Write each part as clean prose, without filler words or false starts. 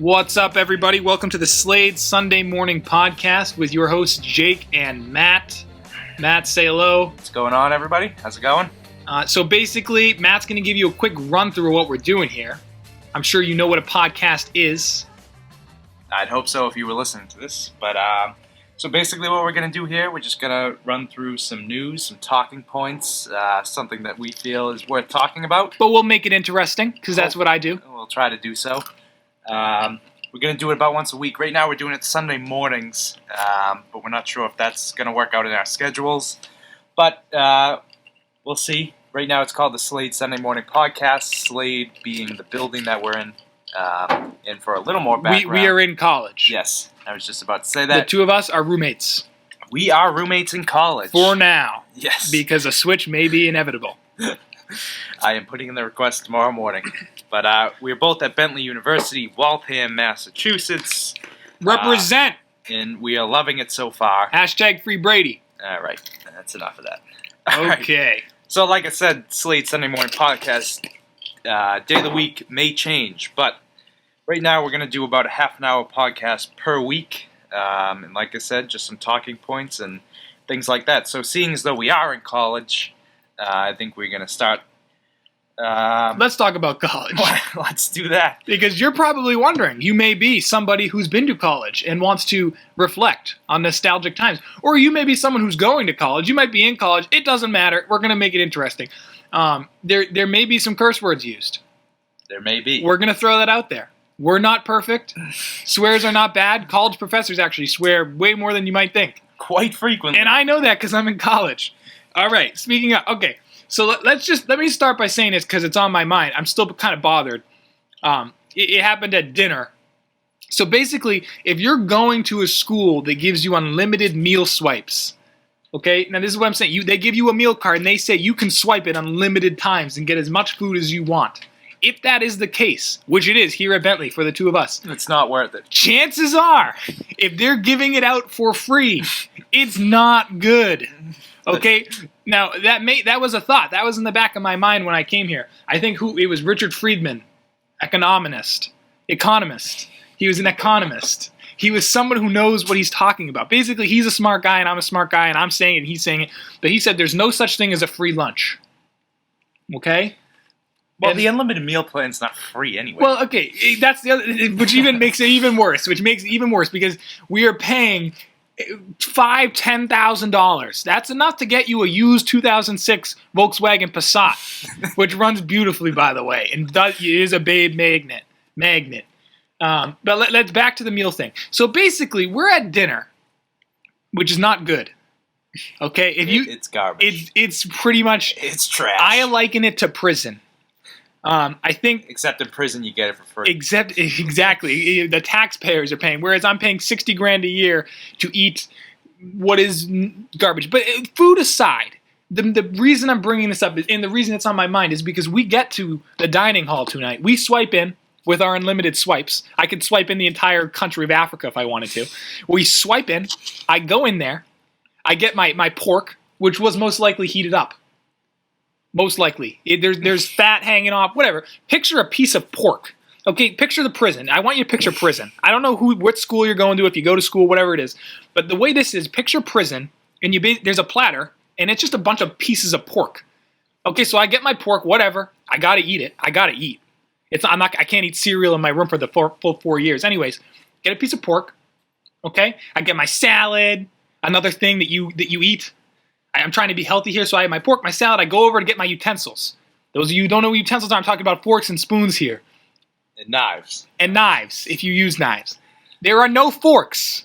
What's up, everybody? Welcome to the Slade Sunday Morning Podcast with your hosts, Jake and Matt. Matt, say hello. What's going on, everybody? How's it going? So basically, Matt's going to give you a quick run-through of what we're doing here. I'm sure you know what a podcast is. I'd hope so if you were listening to this. But so basically what we're going to do here, we're just going to run through some news, some talking points, something that we feel is worth talking about. But we'll make it interesting, because that's what I do. We'll try to do so. We're going to do it about once a week. Right now we're doing it Sunday mornings, but we're not sure if that's going to work out in our schedules. But we'll see. Right now it's called the Slade Sunday Morning Podcast, Slade being the building that we're in. And for a little more background. We are in college. Yes, I was just about to say that. The two of us are roommates. We are roommates in college. For now. Yes. Because a switch may be inevitable. I am putting in the request tomorrow morning. But we're both at Bentley University, Waltham, Massachusetts. Represent! And we are loving it so far. Hashtag Free Brady. All right, that's enough of that. Okay. Right. So like I said, Slade Sunday Morning Podcast, day of the week may change. But right now we're going to do about a half an hour podcast per week. And like I said, just some talking points and things like that. So seeing as though we are in college, I think we're going to start. Let's talk about college. Let's do that. Because you're probably wondering, you may be somebody who's been to college and wants to reflect on nostalgic times. Or you may be someone who's going to college. You might be in college. It doesn't matter. We're going to make it interesting. There may be some curse words used. There may be. We're going to throw that out there. We're not perfect. Swears are not bad. College professors actually swear way more than you might think. Quite frequently. And I know that because I'm in college. All right, speaking of, okay. So let me start by saying this because it's on my mind. I'm still kind of bothered. It happened at dinner. So basically, if you're going to a school that gives you unlimited meal swipes, okay? Now this is what I'm saying. They give you a meal card and they say you can swipe it unlimited times and get as much food as you want. If that is the case, which it is here at Bentley for the two of us, it's not worth it. Chances are, if they're giving it out for free, it's not good. Okay, now that was a thought. That was in the back of my mind when I came here. I think it was Richard Friedman, economist. He was an economist. He was someone who knows what he's talking about. Basically, he's a smart guy and I'm a smart guy and I'm saying it and he's saying it. But he said there's no such thing as a free lunch. Okay? Well, the unlimited meal plan's not free anyway. Well, okay, that's the other, which even makes it even worse. Because we are paying $5,000-$10,000. That's enough to get you a used 2006 Volkswagen Passat, which runs beautifully, by the way, and it is a babe magnet. But let's back to the meal thing. So basically, we're at dinner, which is not good. Okay, it's garbage. It's pretty much trash. I liken it to prison. I think, except in prison, you get it for free. Exactly, the taxpayers are paying, whereas I'm paying $60,000 a year to eat what is garbage. But food aside, the reason I'm bringing this up and the reason it's on my mind is because we get to the dining hall tonight. We swipe in with our unlimited swipes. I could swipe in the entire country of Africa if I wanted to. We swipe in. I go in there. I get my pork, which was most likely heated up. Most likely. There's fat hanging off, whatever. Picture a piece of pork. Okay, picture the prison. I want you to picture prison. I don't know what school you're going to, if you go to school, whatever it is. But the way this is, picture prison, and there's a platter, and it's just a bunch of pieces of pork. Okay, so I get my pork, whatever. I got to eat it. I can't eat cereal in my room for the full 4 years. Anyways, get a piece of pork. Okay? I get my salad, another thing that you eat. I'm trying to be healthy here, so I have my pork, my salad. I go over to get my utensils. Those of you who don't know what utensils are, I'm talking about forks and spoons here. And knives. And knives, if you use knives. There are no forks.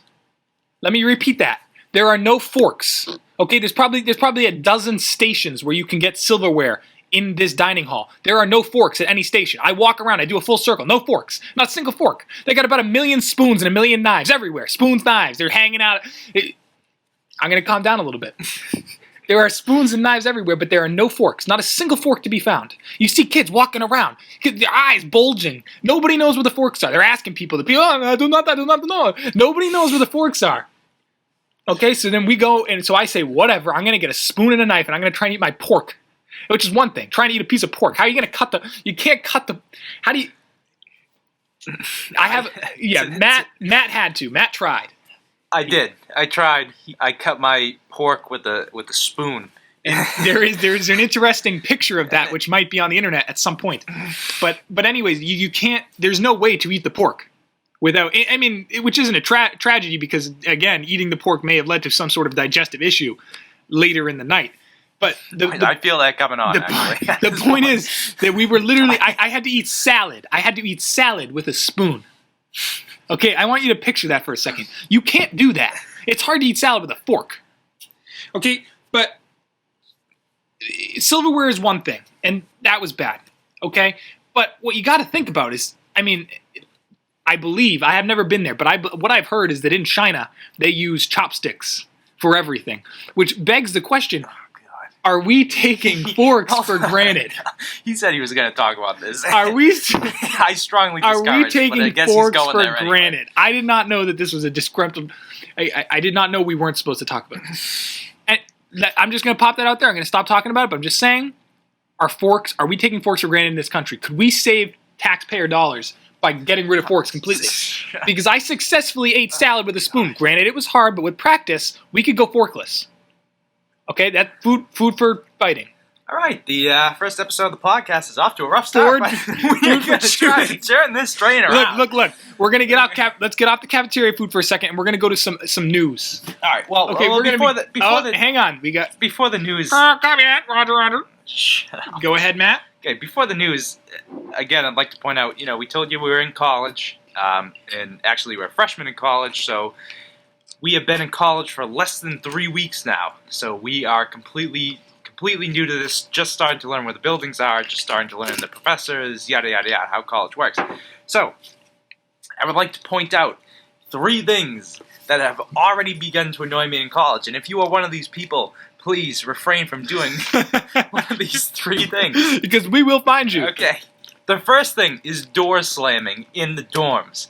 Let me repeat that. There are no forks. Okay, there's probably a dozen stations where you can get silverware in this dining hall. There are no forks at any station. I walk around, I do a full circle. No forks. Not a single fork. They got about 1 million spoons and 1 million knives everywhere. Spoons, knives. They're hanging out. I'm going to calm down a little bit. There are spoons and knives everywhere, but there are no forks. Not a single fork to be found. You see kids walking around, their eyes bulging. Nobody knows where the forks are. They're asking people. I do not know. Nobody knows where the forks are. Okay, so then we go, and so I say, whatever, I'm going to get a spoon and a knife, and I'm going to try and eat my pork, which is one thing. Trying to eat a piece of pork. How are you going to cut the, you can't cut the, how do you, I have. Yeah, Matt had to. Matt tried. I did. I tried. I cut my pork with a spoon. And there's an interesting picture of that, which might be on the internet at some point. But anyways, you can't. There's no way to eat the pork without. I mean, which isn't a tragedy because again, eating the pork may have led to some sort of digestive issue later in the night. But I feel that coming on. The point is that we were literally. I had to eat salad. I had to eat salad with a spoon. Okay, I want you to picture that for a second. You can't do that. It's hard to eat salad with a fork. Okay, but silverware is one thing, and that was bad. Okay, but what you got to think about is, I mean, I believe I have never been there, but what I've heard is that in China they use chopsticks for everything, which begs the question. Are we taking forks for granted? He said he was going to talk about this. Are we? I strongly discourage. Are we taking forks for granted? Anyway. I did not know that this was a disgruntled. I did not know we weren't supposed to talk about this. And I'm just going to pop that out there. I'm going to stop talking about it. But I'm just saying, are we taking forks for granted in this country? Could we save taxpayer dollars by getting rid of forks completely? Because I successfully ate salad with a spoon. Granted, it was hard, but with practice, we could go forkless. Okay, that food for fighting. All right, the first episode of the podcast is off to a rough start. But we're going to try turn this train around. Look. We're going to get off. Let's get off the cafeteria food for a second, and we're going to go to some news. All right. Well, okay. Hang on. Before the news. Roger. Go ahead, Matt. Okay. Before the news, again, I'd like to point out. We told you we were in college, and actually we're freshmen in college, so. We have been in college for less than 3 weeks now, so we are completely new to this, just starting to learn where the buildings are, just starting to learn the professors, yada, yada, yada, how college works. So, I would like to point out 3 things that have already begun to annoy me in college, and if you are one of these people, please refrain from doing one of these 3 things. Because we will find you. Okay. The first thing is door slamming in the dorms.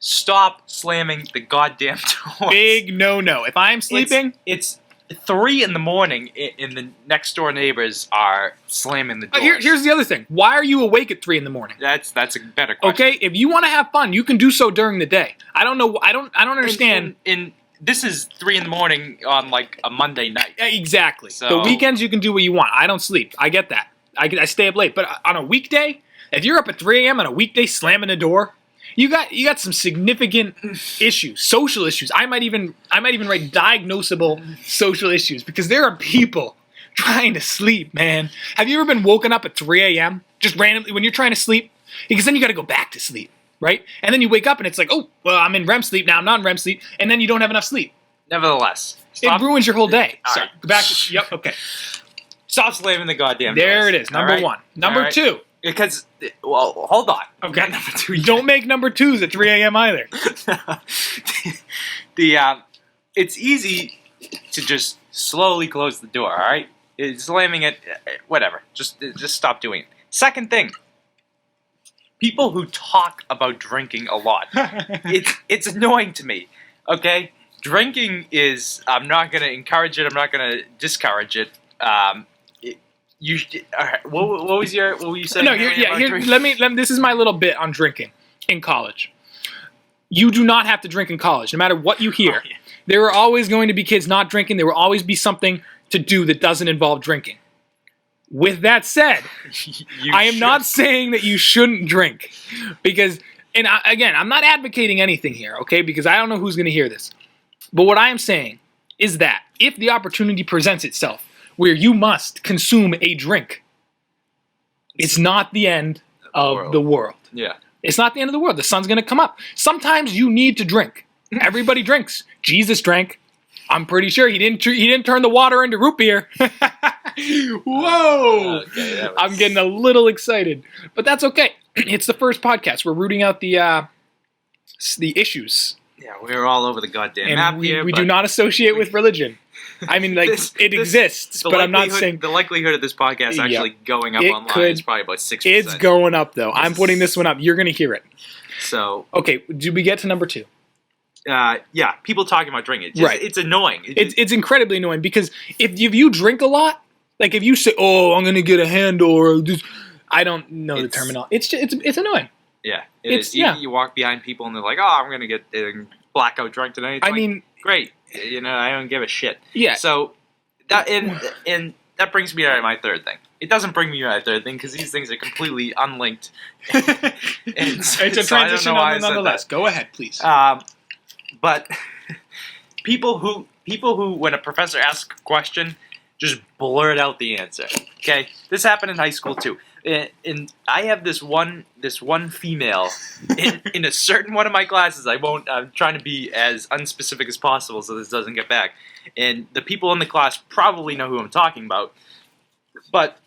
Stop slamming the goddamn doors. Big no-no. If I'm sleeping... It's 3 in the morning, and the next door neighbors are slamming the doors. Here's the other thing. Why are you awake at 3 in the morning? That's a better question. Okay, if you want to have fun, you can do so during the day. I don't know. I don't understand. And this is 3 in the morning on like a Monday night. Exactly. So, the weekends you can do what you want. I don't sleep. I get that. I stay up late. But on a weekday, if you're up at 3 a.m. on a weekday slamming the door... You got some significant issues, social issues. I might even write diagnosable social issues because there are people trying to sleep, man. Have you ever been woken up at 3 a.m. just randomly when you're trying to sleep? Because then you got to go back to sleep, right? And then you wake up and it's like, oh, well, I'm in REM sleep now. I'm not in REM sleep, and then you don't have enough sleep. Nevertheless, it ruins your whole day. Sorry, right. Go back to yep. Okay, stop slamming the goddamn there doors. It is. Number 1. Number 2. Because, well, hold on. Okay. Number 2. Don't make number 2s at 3 a.m. either. It's easy to just slowly close the door. All right, slamming it, whatever. Just stop doing it. Second thing, people who talk about drinking a lot. It's annoying to me. Okay, drinking is. I'm not going to encourage it. I'm not going to discourage it. What were you saying? No, let me. This is my little bit on drinking in college. You do not have to drink in college, no matter what you hear. Oh, yeah. There are always going to be kids not drinking. There will always be something to do that doesn't involve drinking. With that said, I am not saying that you shouldn't drink, because, and again, I'm not advocating anything here, okay? Because I don't know who's going to hear this. But what I am saying is that if the opportunity presents itself, where you must consume a drink, it's not the end of the world. Yeah. It's not the end of the world. The sun's going to come up. Sometimes you need to drink. Everybody drinks. Jesus drank. I'm pretty sure he didn't turn the water into root beer. Whoa! Okay, I'm getting a little excited. But that's okay. It's the first podcast. We're rooting out the issues. Yeah, we're all over the goddamn map here. We do not associate with religion. I mean, like, it exists, but I'm not saying... The likelihood of this podcast actually going up online is probably about 6%. It's going up, though. I'm putting this one up. You're going to hear it. So... Okay, did we get to number 2? Yeah, people talking about drinking. It's annoying. It's incredibly annoying, because if you drink a lot, like if you say, oh, I'm going to get a handle, or just, I don't know the terminology. It's annoying. Yeah, It's You walk behind people and they're like, "Oh, I'm gonna get blackout drunk tonight." It's I like, mean, great. I don't give a shit. yeah. So that and that brings me to my third thing. It doesn't bring me to my third thing because these things are completely unlinked. It's a transition nonetheless. Go ahead, please. But people who when a professor asks a question, just blurt out the answer. Okay, this happened in high school too. And I have this one female in a certain one of my classes. I'm trying to be as unspecific as possible so this doesn't get back. And the people in the class probably know who I'm talking about. But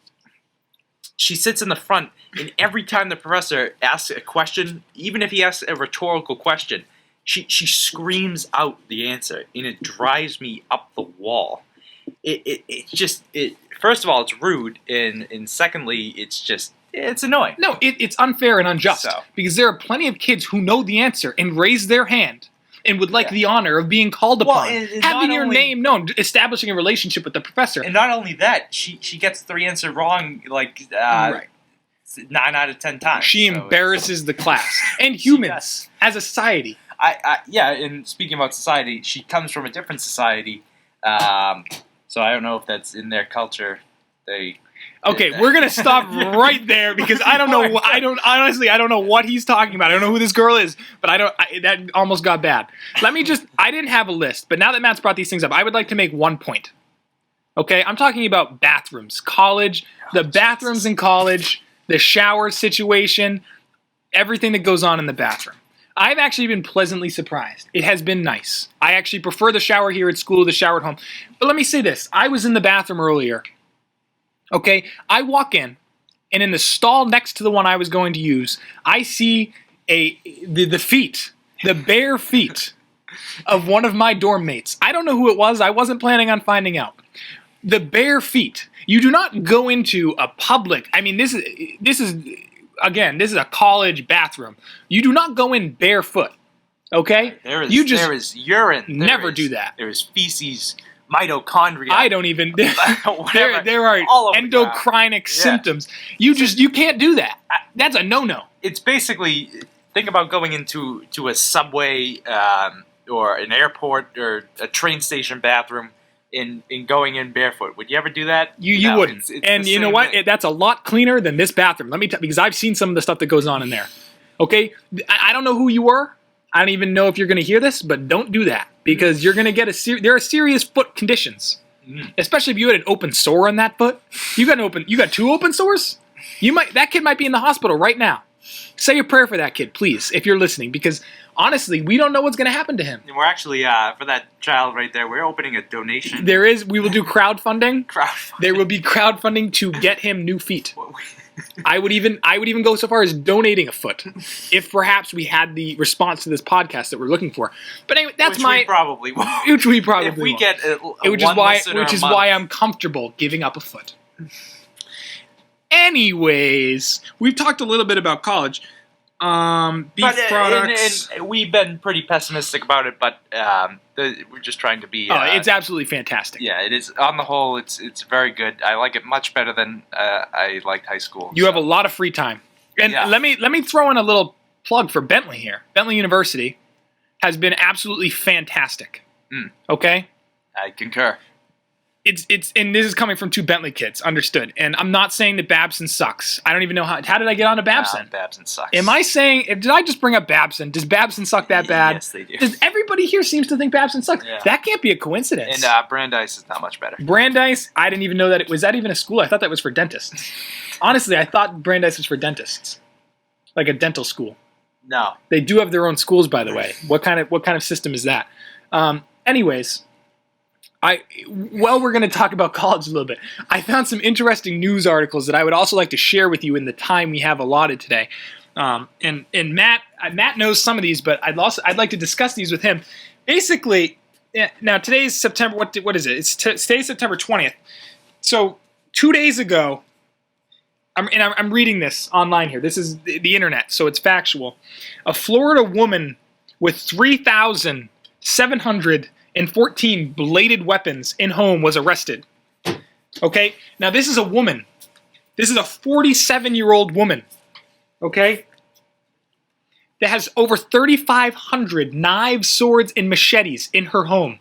she sits in the front, and every time the professor asks a question, even if he asks a rhetorical question, she screams out the answer, and it drives me up the wall. First of all, it's rude, and secondly, it's annoying. No, it's unfair and unjust because there are plenty of kids who know the answer and raise their hand and would like the honor of being called upon, having your name known, establishing a relationship with the professor. And not only that, she gets the answer wrong 9 out of 10 times. She embarrasses the class and humans as a society. And speaking about society, she comes from a different society. So I don't know if that's in their culture. Okay, we're gonna stop right there because I don't know. I don't know what he's talking about. I don't know who this girl is, but that almost got bad. I didn't have a list, but now that Matt's brought these things up, I would like to make one point. Okay, I'm talking about bathrooms, college, the bathrooms in college, the shower situation, everything that goes on in the bathroom. I've actually been pleasantly surprised. It has been nice. I actually prefer the shower here at school to the shower at home. But let me say this. I was in the bathroom earlier. Okay? I walk in, and in the stall next to the one I was going to use, I see the feet, the bare feet of one of my dorm mates. I don't know who it was. I wasn't planning on finding out. The bare feet. You do not go into a public... I mean, this is... Again, this is a college bathroom. You do not go in barefoot, okay? There is urine. Never do that. There is feces, mitochondria. I don't even... there are endocrinic symptoms. You can't do that. That's a no-no. It's basically... Think about going into a subway or an airport or a train station bathroom in going in barefoot. Would you ever do that? You wouldn't. And you know what? That's a lot cleaner than this bathroom. Let me tell you, because I've seen some of the stuff that goes on in there. Okay? I don't know who you were. I don't even know if you're going to hear this, but don't do that because you're going to get there are serious foot conditions. Especially if you had an open sore on that foot. You got 2 open sores? That kid might be in the hospital right now. Say a prayer for that kid, please, if you're listening, because honestly, we don't know what's going to happen to him. And we're actually, for that child right there, we're opening a donation. We will do crowdfunding. There will be crowdfunding to get him new feet. I would even go so far as donating a foot, if perhaps we had the response to this podcast that we're looking for. But anyway, we probably won't. Which we probably if we won't. Get which is why I'm comfortable giving up a foot. Anyways, we've talked a little bit about college. Beef products. And we've been pretty pessimistic about it, but we're just trying to be... it's absolutely fantastic. Yeah, it is. On the whole, it's very good. I like it much better than I liked high school. You have a lot of free time. And let me throw in a little plug for Bentley here. Bentley University has been absolutely fantastic. Okay? I concur. And this is coming from 2 Bentley kids, understood. And I'm not saying that Babson sucks. I don't even know how did I get on to Babson? Babson sucks. Am I saying, did I just bring up Babson? Does Babson suck that bad? Yes, they do. Does everybody here seems to think Babson sucks? Yeah. That can't be a coincidence. And Brandeis is not much better. Brandeis, I didn't even know that was that even a school? I thought that was for dentists. Honestly, I thought Brandeis was for dentists. Like a dental school. No. They do have their own schools, by the way. What kind of system is that? Anyways, we're going to talk about college a little bit. I found some interesting news articles that I would also like to share with you in the time we have allotted today. And Matt knows some of these, but I'd like to discuss these with him. Basically, now today's September. What is it? Today's September 20th. So 2 days ago, I'm reading this online here. This is the internet, so it's factual. A Florida woman with 3,714 bladed weapons in home was arrested. Okay? Now, this is a woman. This is a 47-year-old woman. Okay? that has over 3,500 knives, swords, and machetes in her home.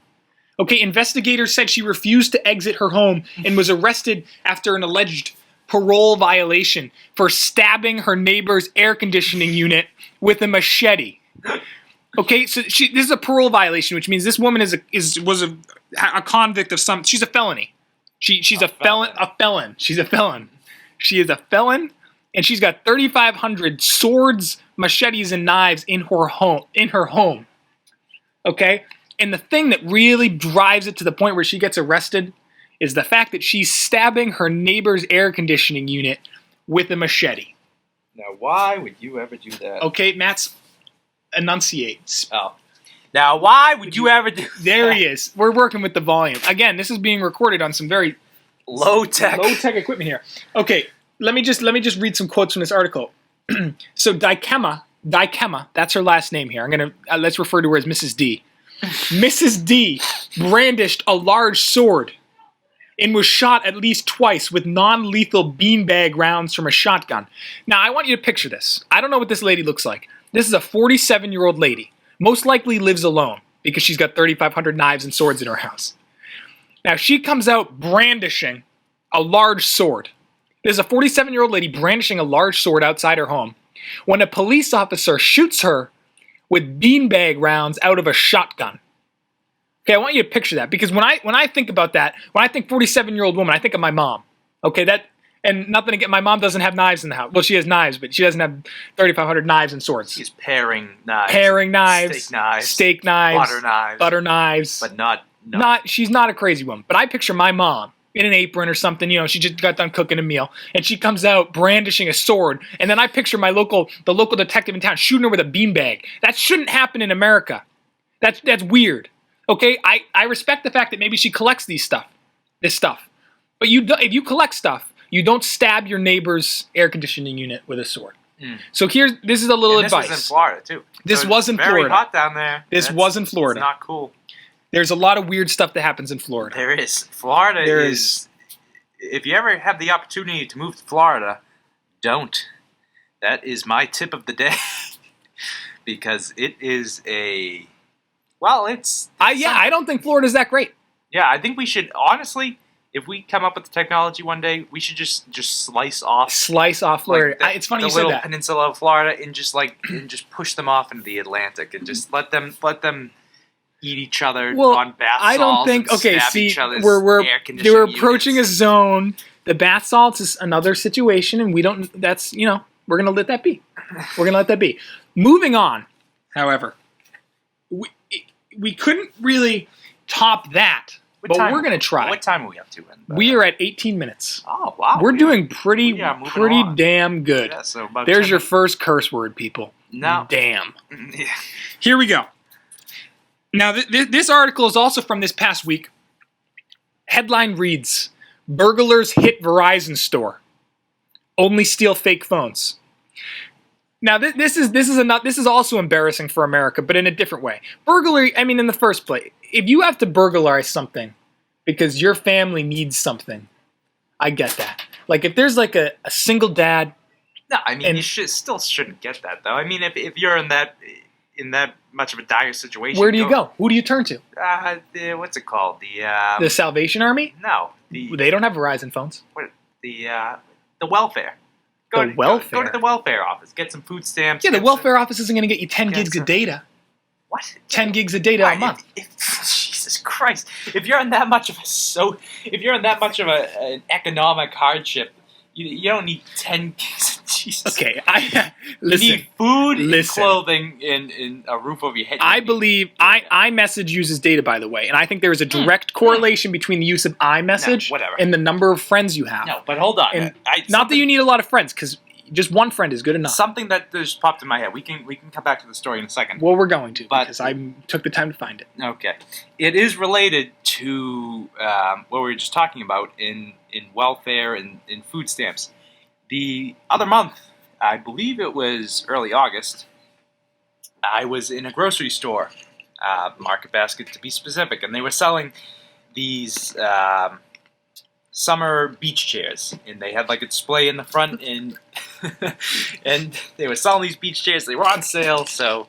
Okay, investigators said she refused to exit her home and was arrested after an alleged parole violation for stabbing her neighbor's air conditioning unit with a machete. Okay, so this is a parole violation, which means this woman was a convict of some. She's a felony. She's a felon. She's a felon. She is a felon, and she's got 3,500 swords, machetes, and knives in her home. Okay, and the thing that really drives it to the point where she gets arrested is the fact that she's stabbing her neighbor's air conditioning unit with a machete. Now, why would you ever do that? Okay, Matt's enunciates. Oh. Now, why would you ever do that? There he is. We're working with the volume. Again, this is being recorded on some very low-tech equipment here. Okay, let me just read some quotes from this article. So Dykema, that's her last name here. I'm going to let's refer to her as Mrs. D. Mrs. D brandished a large sword and was shot at least twice with non-lethal beanbag rounds from a shotgun. Now, I want you to picture this. I don't know what this lady looks like. This is a 47-year-old lady. Most likely lives alone because she's got 3,500 knives and swords in her house. Now, she comes out brandishing a large sword. There's a 47-year-old lady brandishing a large sword outside her home when a police officer shoots her with beanbag rounds out of a shotgun. Okay, I want you to picture that because when I think about that, when I think 47-year-old woman, I think of my mom. Okay, and nothing to get. My mom doesn't have knives in the house. Well, she has knives, but she doesn't have 3,500 knives and swords. She's paring knives. Steak knives. Butter knives. But not. She's not a crazy woman. But I picture my mom in an apron or something. You know, she just got done cooking a meal, and she comes out brandishing a sword. And then I picture the local detective in town shooting her with a beanbag. That shouldn't happen in America. That's weird. Okay, I respect the fact that maybe she collects this stuff. But if you collect stuff, you don't stab your neighbor's air conditioning unit with a sword. So this is a little advice. This was in Florida too. This was in Florida. Very hot down there. This was in Florida. It's not cool. There's a lot of weird stuff that happens in Florida. There is. Florida is. If you ever have the opportunity to move to Florida, don't. That is my tip of the day. Because it is a. Well, it's. I don't think Florida's that great. Yeah, I think we should honestly. If we come up with the technology one day, we should just slice off Florida. Like it's funny you you said that. The little that. peninsula of Florida and just push them off into the Atlantic and just let them eat each other on bath salts. I don't think. And Okay, stab see, each other's we're air conditioning approaching units. a zone. The bath salts is another situation, and we don't. That's we're gonna let that be. We're gonna let that be. Moving on, however, we couldn't really top that. But we're going to try. What time are we up to? We are at 18 minutes. Oh, wow. We're doing pretty on. damn good. Yeah, so about There's your first curse word, people. No. Damn. Yeah. Here we go. Now, this article is also from this past week. Headline reads, Burglars hit Verizon store. Only steal fake phones. Now, this is also embarrassing for America, but in a different way. Burglary, in the first place, if you have to burglarize something because your family needs something, I get that. Like, if there's like a single dad. No, you still shouldn't get that, though. If you're in that much of a dire situation. Where do you go? Who do you turn to? What's it called? The Salvation Army? No. They don't have Verizon phones. The welfare. Go to the welfare office. Get some food stamps. Yeah, the welfare office isn't going to get you 10 gigs of data. What? 10 gigs of data a month. Jesus Christ! If you're in that much of an economic hardship, you don't need 10 gigs. Jesus. Okay, listen. You need food, clothing, and a roof over your head. I believe iMessage uses data, by the way, and I think there is a direct correlation between the use of iMessage and the number of friends you have. No, but hold on. And not that you need a lot of friends, because just one friend is good enough. Something that just popped in my head. We can come back to the story in a second. Well, we're going to, because I took the time to find it. Okay. It is related to what we were just talking about in welfare and in food stamps. The other month, I believe it was early August, I was in a grocery store, Market Basket to be specific, and they were selling these summer beach chairs, and they had like a display in the front, and And they were selling these beach chairs. They were on sale, so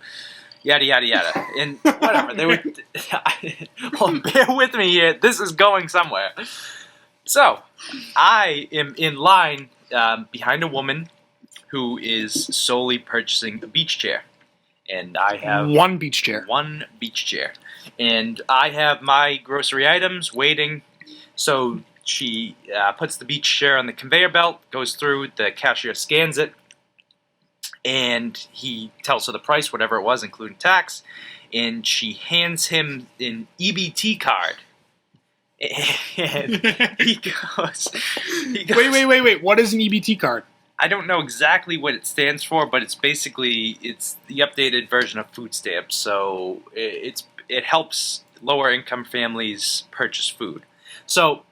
yada, yada, yada. And whatever. They were. Bear with me here. This is going somewhere. So, I am in line behind a woman who is solely purchasing a beach chair. And I have one beach chair. One beach chair. And I have my grocery items waiting. So she puts the beach chair on the conveyor belt, goes through, the cashier scans it, and he tells her the price, whatever it was, including tax. And she hands him an EBT card. And he goes, Wait. What is an EBT card? I don't know exactly what it stands for, but it's basically the updated version of food stamps. So it helps lower income families purchase food. So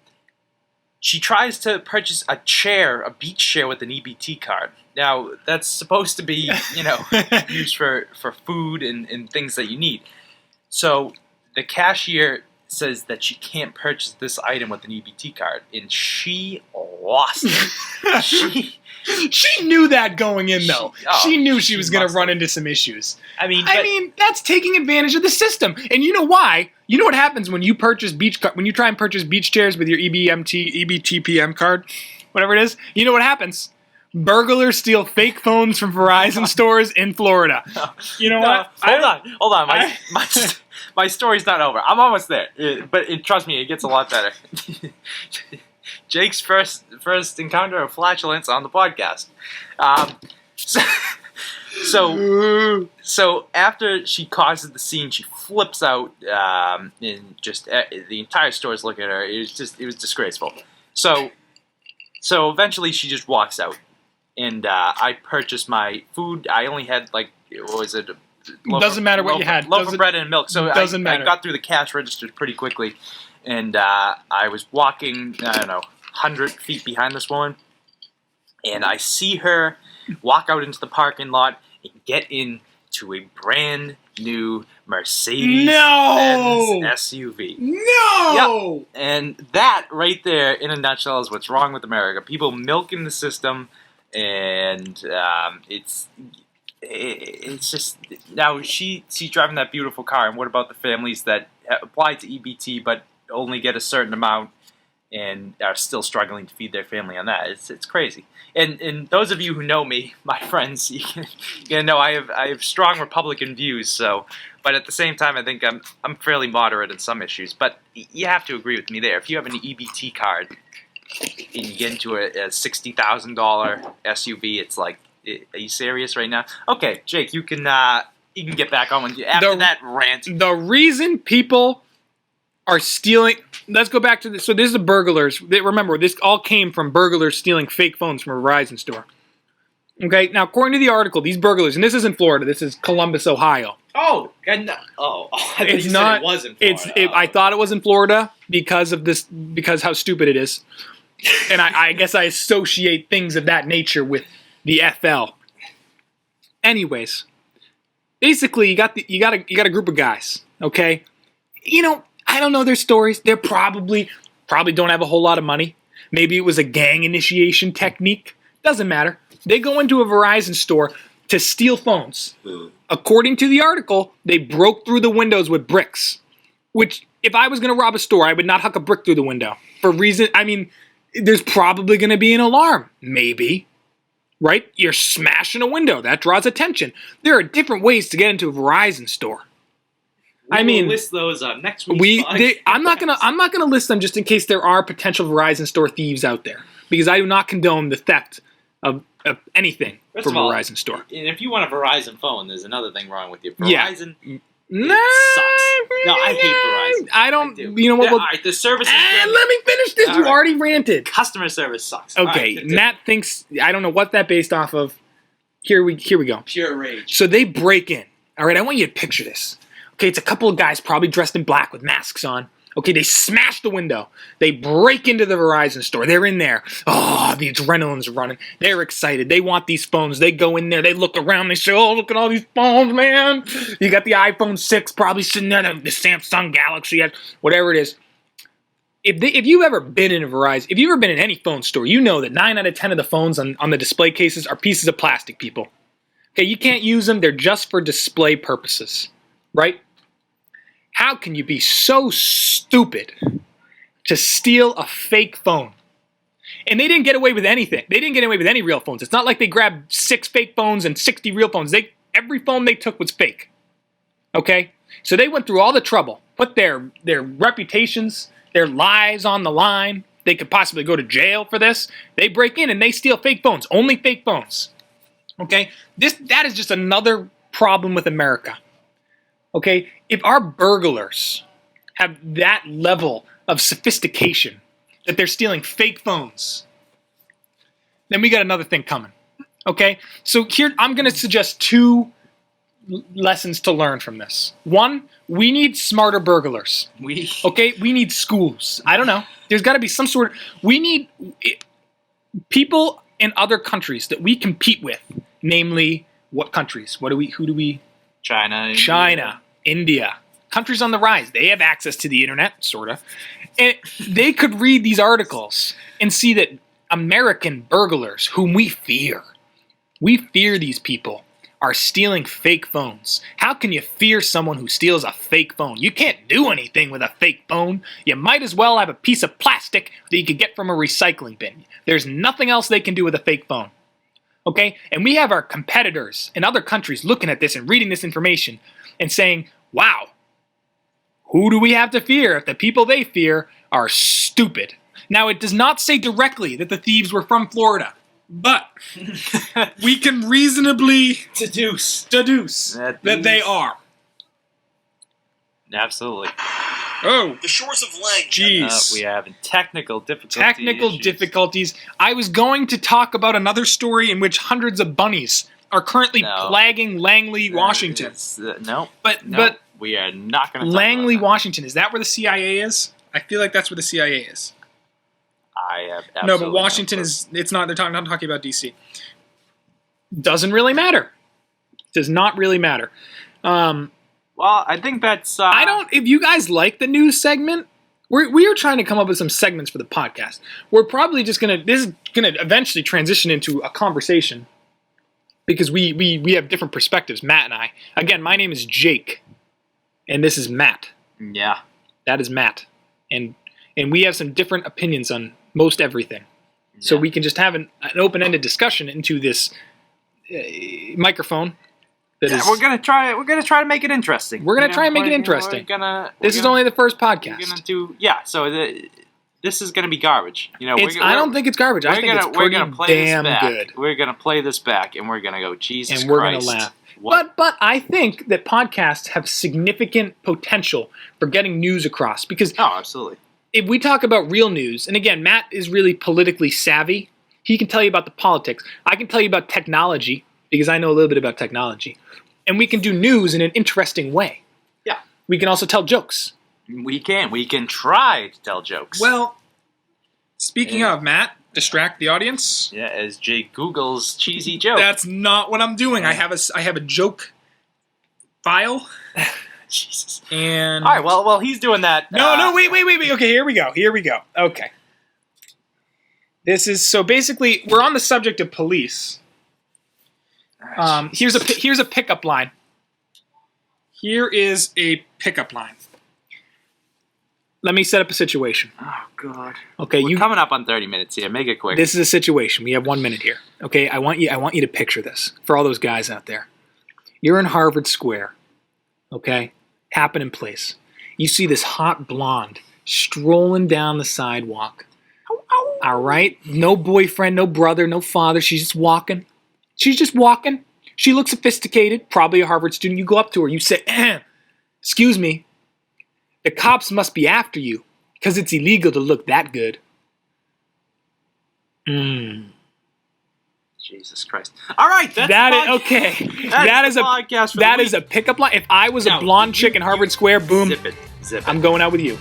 she tries to purchase a beach chair with an EBT card. Now that's supposed to be, used for food and things that you need. So the cashier says that she can't purchase this item with an EBT card, and she lost it. She knew that going in, though. She knew she was going to run into some issues. I mean, that's taking advantage of the system. And you know why? You know what happens when you when you try and purchase beach chairs with your EBTPM card, whatever it is? You know what happens? Burglars steal fake phones from Verizon stores in Florida. You know what? Hold on. My story's not over. I'm almost there. But trust me, it gets a lot better. Jake's first encounter of flatulence on the podcast. So after she causes the scene, she flips out, and just the entire store's looking at her. It was disgraceful. So eventually she just walks out, and I purchased my food. I only had doesn't matter what you had. Loaf of bread and milk. So doesn't matter. I got through the cash register pretty quickly, and I was walking, 100 feet behind this woman, and I see her walk out into the parking lot and get into a brand new Mercedes-Benz SUV. No! Yep. And that right there, in a nutshell, is what's wrong with America. People milking the system, and it's just, now she's driving that beautiful car, and what about the families that apply to EBT but only get a certain amount and are still struggling to feed their family on that? It's crazy. And those of you who know me, my friends, you know I have strong Republican views. So, but at the same time, I think I'm fairly moderate in some issues. But you have to agree with me there. If you have an EBT card and you get into a $60,000 SUV, it's like, are you serious right now? Okay, Jake, you can get back on after that rant. The reason people are stealing. Let's go back to this. So this is the burglars. Remember, this all came from burglars stealing fake phones from a Verizon store. Okay, now according to the article, these burglars, and this isn't Florida. This is Columbus, Ohio. I thought you said it was in Florida. I thought it was in Florida because how stupid it is, and I guess I associate things of that nature with the FL. Anyways, basically, you got a group of guys. Okay, I don't know their stories. They're probably don't have a whole lot of money. Maybe it was a gang initiation technique. Doesn't matter. They go into a Verizon store to steal phones. According to the article, they broke through the windows with bricks. Which, if I was going to rob a store, I would not huck a brick through the window. There's probably going to be an alarm. Maybe. Right? You're smashing a window. That draws attention. There are different ways to get into a Verizon store. We'll list those next week. I'm not gonna list them just in case there are potential Verizon store thieves out there, because I do not condone the theft of anything from a Verizon store. And if you want a Verizon phone, there's another thing wrong with you. Verizon sucks. No, I hate Verizon. I don't. do. You know what? All right, the service is good. Let me finish this. You already ranted. Customer service sucks. Okay, right, Matt thinks, I don't know what that based off of. Here we go. Pure rage. So they break in. All right, I want you to picture this. Okay, it's a couple of guys probably dressed in black with masks on. Okay, they smash the window. They break into the Verizon store. They're in there. Oh, the adrenaline's running. They're excited. They want these phones. They go in there. They look around. They say, oh, look at all these phones, man. You got the iPhone 6 probably sitting there, the Samsung Galaxy, whatever it is. if you've ever been in if you've ever been in any phone store, you know that 9 out of 10 of the phones on the display cases are pieces of plastic, people. Okay, you can't use them. They're just for display purposes, right? How can you be so stupid to steal a fake phone? And they didn't get away with anything. They didn't get away with any real phones. It's not like they grabbed 6 fake phones and 60 real phones. Every phone they took was fake. Okay? So they went through all the trouble, put their reputations, their lives on the line. They could possibly go to jail for this. They break in and they steal fake phones, only fake phones. Okay? That is just another problem with America. Okay? If our burglars have that level of sophistication that they're stealing fake phones, then we got another thing coming. Okay? So here, I'm going to suggest 2 lessons to learn from this. 1, we need smarter burglars. We need schools. I don't know. There's got to be some sort of... We need people in other countries that we compete with. Namely, what countries? Who do we... China, India. Countries on the rise. They have access to the internet, sort of. And they could read these articles and see that American burglars, whom we fear these people, are stealing fake phones. How can you fear someone who steals a fake phone? You can't do anything with a fake phone. You might as well have a piece of plastic that you could get from a recycling bin. There's nothing else they can do with a fake phone. Okay? And we have our competitors in other countries looking at this and reading this information and saying, wow, who do we have to fear if the people they fear are stupid? Now, it does not say directly that the thieves were from Florida, but we can reasonably deduce that they are. Absolutely. Oh, the shores of Lang. Jeez. We have technical difficulties. I was going to talk about another story in which hundreds of bunnies are currently plaguing Langley, Washington. But we are not going to. Langley, Washington. Is that where the CIA is? I feel like that's where the CIA is. I have absolutely but Washington is. It's not. They're not talking about DC. Doesn't really matter. Does not really matter. Well, I think that's. I don't. If you guys like the news segment, we are trying to come up with some segments for the podcast. We're probably just gonna. This is gonna eventually transition into a conversation because we have different perspectives. Matt and I. Again, my name is Jake, and this is Matt. Yeah, that is Matt, and we have some different opinions on most everything. Yeah. So we can just have an open-ended discussion into this microphone. We're gonna try to make it interesting. We're gonna try and make it interesting. This is only the first podcast. We're gonna do this is gonna be garbage. I don't think it's garbage. I think it's pretty damn good. We're gonna play this back, and we're gonna go, Jesus Christ. And we're gonna laugh. But I think that podcasts have significant potential for getting news across because absolutely. If we talk about real news, and again, Matt is really politically savvy. He can tell you about the politics. I can tell you about technology because I know a little bit about technology. And we can do news in an interesting way. Yeah. We can also tell jokes. We can try to tell jokes. Well, speaking of, Matt, distract the audience. Yeah, as Jake Googles cheesy joke. That's not what I'm doing. I have a joke file. Jesus. And all right, well, he's doing that. No, wait. Okay, here we go. Okay. This is so basically we're on the subject of police. Here's a pickup line. Here is a pickup line. Let me set up a situation. Oh God. Okay, we're coming up on 30 minutes here. Make it quick. This is a situation. We have 1 minute here. Okay, I want you to picture this for all those guys out there. You're in Harvard Square. Okay, happening place. You see this hot blonde strolling down the sidewalk. All right, no boyfriend, no brother, no father. She's just walking. She looks sophisticated, probably a Harvard student. You go up to her, you say, excuse me, the cops must be after you because it's illegal to look that good. Jesus Christ. All right, okay. That is a pickup line. If I was a blonde chick in Harvard Square, boom. Zip it. I'm going out with you.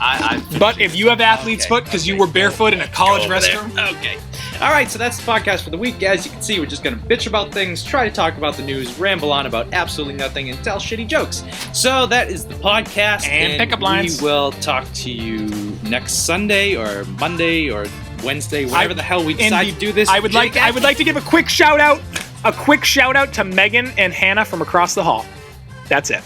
But if you have athlete's foot because you were barefoot in a college restroom. Okay. All right, so that's the podcast for the week. As you can see, we're just going to bitch about things, try to talk about the news, ramble on about absolutely nothing, and tell shitty jokes. So that is the podcast. And pickup lines. We will talk to you next Sunday or Monday or Wednesday, whenever the hell we decide to do this. I would like to give a quick shout out to Megan and Hannah from across the hall. That's it.